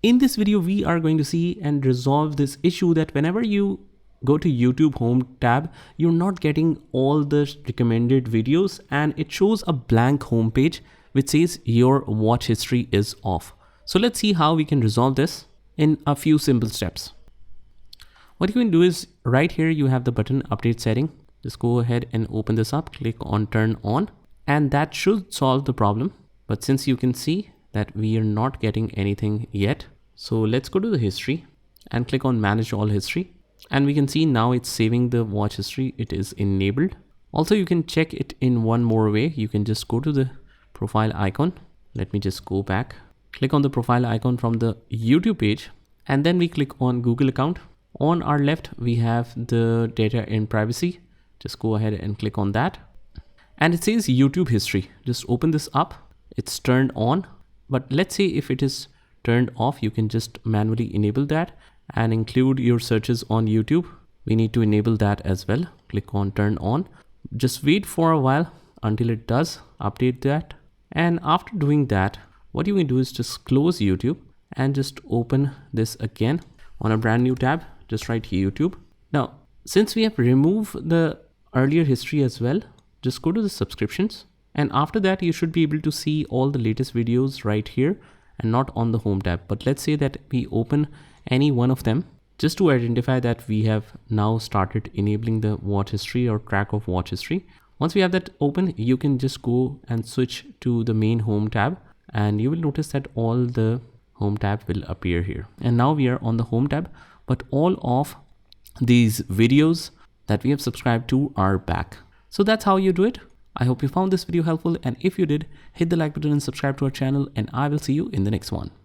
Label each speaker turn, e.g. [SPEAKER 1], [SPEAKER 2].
[SPEAKER 1] In this video, we are going to see and resolve this issue that whenever you go to YouTube home tab, you're not getting all the recommended videos and it shows a blank home page which says your watch history is off. So let's see how we can resolve this in a few simple steps. What you can do is right here, you have the button update setting. Just go ahead and open this up, click on turn on, and that should solve the problem. But since you can see that we are not getting anything yet, so let's go to the history and click on manage all history. And we can see now it's saving the watch history. It is enabled. Also, you can check it in one more way. You can just go to the profile icon. Let me just go back. Click on the profile icon from the YouTube page, and then we click on Google account. On our left, we have the data and privacy. Just go ahead and click on that. And it says YouTube history. Just open this up. It's turned on, but let's say if it is turned off, you can just manually enable that and include your searches on YouTube. We need to enable that as well. Click on turn on. Just wait for a while until it does update that. And after doing that, what you can do is just close YouTube and just open this again on a brand new tab. Just write YouTube. Now, since we have removed the earlier history as well, just go to the subscriptions. And after that, you should be able to see all the latest videos right here and not on the home tab. But let's say that we open any one of them just to identify that we have now started enabling the watch history or track of watch history. Once we have that open, you can just go and switch to the main home tab and you will notice that all the home tab will appear here. And now we are on the home tab, but all of these videos that we have subscribed to are back. So that's how you do it. I hope you found this video helpful, and if you did, hit the like button and subscribe to our channel, and I will see you in the next one.